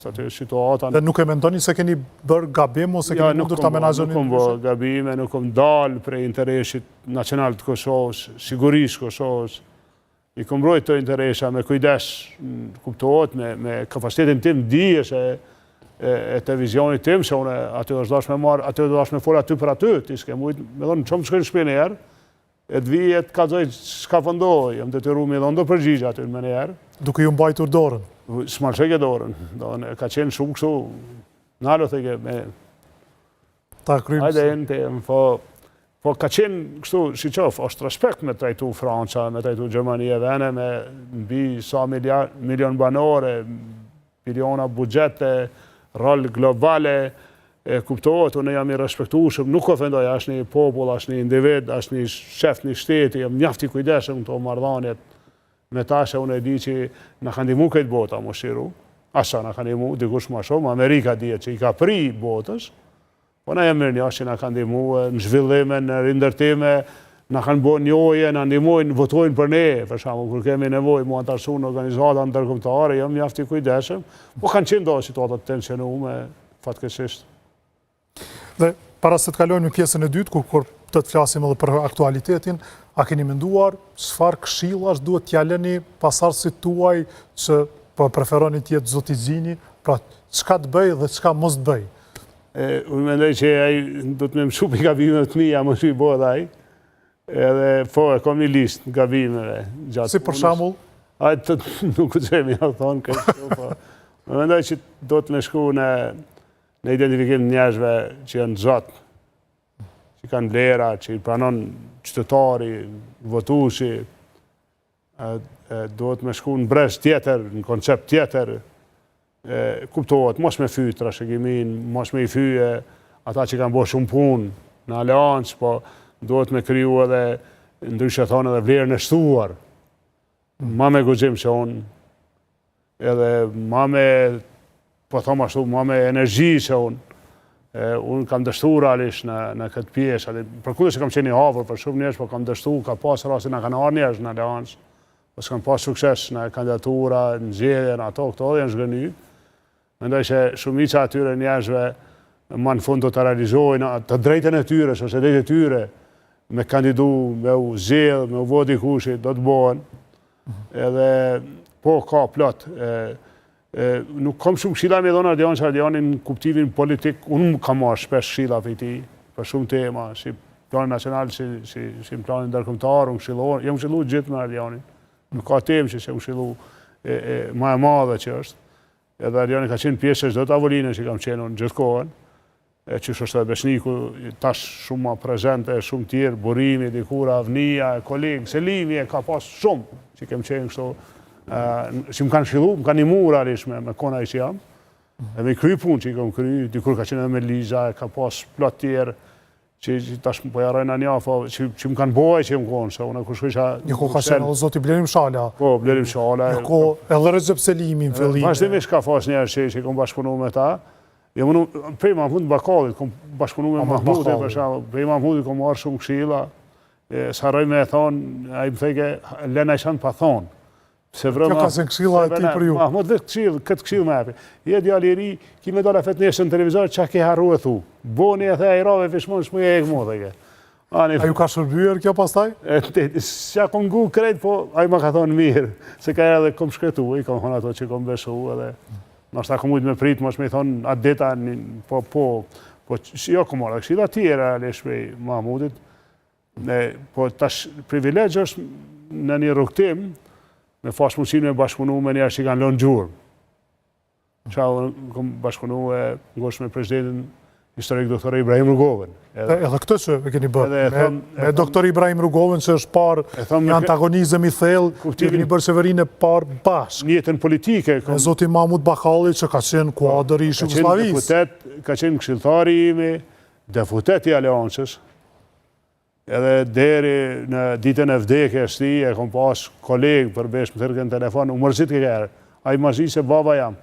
Dhe nuk e mendoni se keni bërë gabim ose keni mundur të menaxhoni? Nuk bërë gabime, nuk kom dalë prej interesit nacional të Kosovës, sigurisë Kosovës. I kom brojtë të interesa me kujdes, kuptohet, me kapacitetin tim, dijes e të vizionit tim, se unë aty është dash me marë, aty është dash me folë aty për aty, ti s'ke mujtë, me dhonë në qëmë shkojnë shpinë njerë, e të vijet ka zojtë s'ka pëndohë, jam të të ru me dhonë do përgjigja aty në njerë. Duke ju mbajtur dorën? S'ma qeke dorën, ka qenë shumë kështu, nalo të ke me... Ta krymë Hajde e në temë, po ka qenë kështu, si qofë, është respekt me trajtu Franca, me trajtu Gjermania, vene me mbi sa milion banore, miliona bugjete, rol globale, kuptohet, unë jam i respektueshëm, nuk ofendoj, është një popull, është një individ, është një shef një shteti, jam njafti kujdeshëm këto marrëdhëniet me ta që unë e di që në kanë ndihmu këtë bota, më shiru, asa në kanë ndihmu, dikush ma shumë, Amerika dihet që i ka pri botës, po na jam mirë një që në kanë ndihmu në zhvillime, në rindërtime, në kanë bo njoje, në ndihmojnë, votojnë për ne, për shamu, kur kemi nevoj, mu antarësu në organizata ndërkombëtare, jam njafti kujdeshëm, po kanë qenë do situatat tensionume, fatkeqësisht. Dhe para se të kalojmë në pjesën e dytë, kur të flasim edhe për aktualitetin, a keni menduar çfarë këshillash duhet t'ja lëni pasardhësit tuaj që po preferoni të jetë zotizini, pra çka të bëj dhe çka mos të bëj? Unë mendoj që ai do të më mshupi gabimet të mia, më shi bëhet ai. Edhe po e kam një listë gabimeve gjatë. Si për shembull? Ai nuk e them ja thon kështu, po. Më mendoj që do të më shku në identifikim të njerëzve që janë zot, që kanë vlera, që i pranon qytetari, votuesi, do të më shku në brez tjetër, në koncept tjetër, kuptohet, mos me fyë trashëgimin, mos me i fyë ata që kanë bërë shumë punë në aleancë, po do të me kriju edhe, ndryshe thonë edhe vlerën e shtuar, ma me guxim që unë, edhe ma me, po thoma ashtu, ma me energji që unë kam dështu realisht në këtë pjesë, për kundër që kam qenë i hapur për shumë njerëz, po kam dështu, ka pas rastin në kanë arë njerëz në aleancë, po s'kam pas sukses në kandidatura, në zgjedhje, në ato, këto dhe janë zhgëny. Mendoj që shumica atyre njerëzve ma në fund do të realizojnë të drejtën e tyre, ose drejtën e tyre, me kandidu, me u zgjedh, me u voti kushi, do të bëhen. Edhe po ka plot. Nuk kam shumë këshilla me dhonë Ardian që Ardianin në kuptimin politik, unë kam marrë shpesh këshilla për ti, për shumë tema, si planin nacional, si planin ndërkombëtar, jam këshillu gjithë me Ardianin. Nuk ka temë që jam këshillu ma e madhe që është. Edhe Ardiani ka qenë pjesë çdo tavoline që kam qenë unë gjithë kohën, që është edhe Beshniku, tash shumë ma prezente, shumë tjerë, Burimi, Dikura, Avnia, kolegë, Selimi, ka pas shumë që kem qenë kështu, që më kanë shillu, më kanë imu realisht me kona i që jam, e me kry punë që i kam kry, dikur ka qenë edhe me Liza, ka pas plot tjerë, që tash më pojarojnë anja, që më kanë boj që më konë, se unë kushkësha... Një ko ka qenë, o zoti Blerim Shala. Po, Blerim Shala. Një ko edhe Recep Selimi në fillim. Vazhdimisht ka pas njerë që kom bashkëpunu me ta, prej Mahmud Bakallit, kom bashkëpunu me Mahmudit, për shembull, prej Mahmudit kom marrë shumë këshilla, s'harroj me e thonë, a i më theke, lena i shanë pa thonë. Kjo ka se në këshilla e ti për ju. Mahmud vetë këshillë, këtë këshillë me epi. Je djali i ri, ki me dole fet njështë në televizor, qa ke harru e thu. Boni e the a i rave fishmon, shmu e e këmo, theke. A ju ka shërbyer kjo pastaj? Qa kom ngu krejt, po a i ma ka thonë mirë, se ka edhe kom shkretu, i kom thonë ato që kom beshu, edhe nështë ta kom ujtë me prit, mos me i thonë atë dita, po, jo kom marrë, këshilla tjera, le shpej Mahmudit, po tash privilegjë është në një rukëtim, me fash mundësin me bashkëpunu me njerë që kanë lënë gjurë. Qa kom bashkëpunu e ngosh me presidentin historik doktor Ibrahim Rugovën. Edhe këtë që e keni bërë, me doktor Ibrahim Rugovën që është parë një antagonizëm i thellë, që keni bërë qeverinë e parë bashkë. Një jetën politike. E zoti Mahmud Bakalli që ka qenë kuadër i Shqipërisë. Ka qenë këshilltari imi, deputet i Aleancës, edhe deri në ditën e vdekjes ti, e kom pas kolegë përveç më thërë kënë telefon, u mërzit këkerë, a i mërzit se baba jam.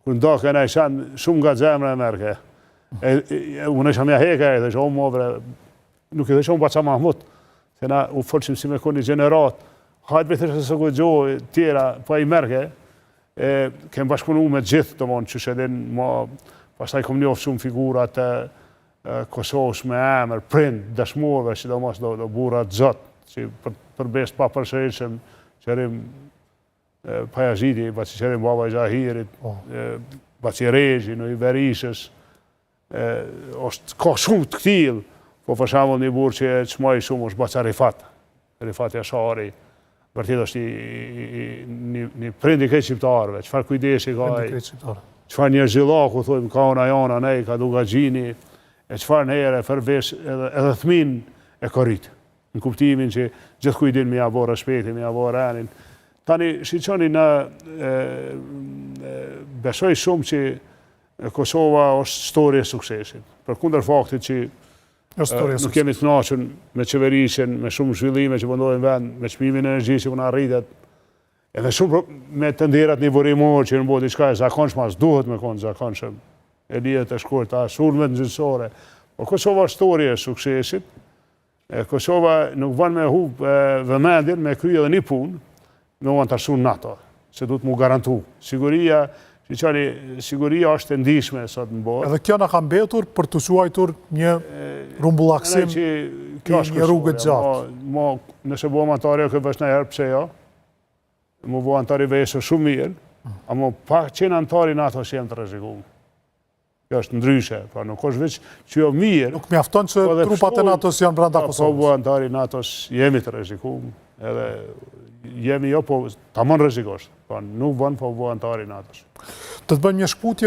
Kër nda këna i shanë shumë nga zemre e merke. Unë isha mja heka e dhe që o movre, nuk i dhe që o baca Mahmud, se na u folqim si me koni gjenerat, hajtë me thërë se së gëgjohë tjera, pa i merke, Kem bashkëpunu me gjithë, të monë, që shedin ma, pastaj kom njofë shumë figurat e Kosovës me emër, prind, dëshmorëve, sidomos do burat zotë, që përbesht pa përshërishëm, qërim Pajaziti, baci qërim Baba i Gjahirit, baci Regji, në i Berishës, ka shumë të këtil, po për shembull një burë që e qmoj shumë është baca Rifat Jashari, vërtet është një prind i krejt shqiptarëve, qëfar kujdesi ka ai, qëfar një zhillaku, thujmë, ka ona jona, nej, ka duga gjini, e qëfar në herë e fërbesh edhe thmin e korrit, në kuptimin që gjithë kujdin me ja bo respektin, me ja bo renin. Tani, shiqoni në besoj shumë që Kosova është storje e suksesit, për kundër faktit që nuk jemi të kënaqur me qeverisjen, me shumë zhvillime që pëndojnë vend, me çmimin e energjisë që pëna rritet, edhe shumë me të nderat nivorimor që në botë diçka e zakonshme, as duhet me konë zakonshëm, e lijet e shkurta, sulmet nxënësore. Po Kosova është storje e suksesit, Kosova nuk van me hub vëmendjen me kry edhe një punë, me u antarësu në NATO, se duhet mu garantu. Siguria është e ndihshme sot në botë. Edhe kjo na ka mbetur për të quajtur një rumbullaksim i një rrugë të gjatë. Nëse bëhem antari, kjo vesh në herë, pse jo? Mu bëhem antari veshë shumë mirë, ama pa qenë antari NATO që jem të rrezikuar. Kjo është ndryshe, pra nuk është veç që jo mirë. Nuk mjafton që trupat e NATO-s janë brenda Kosovës. Po bëhem antari NATO-s jemi të rrezikuar, edhe jemi jo, po tamam rrezikosh. Nuk bën, po bëhem antari NATO-s. Të të bëjmë një shkputje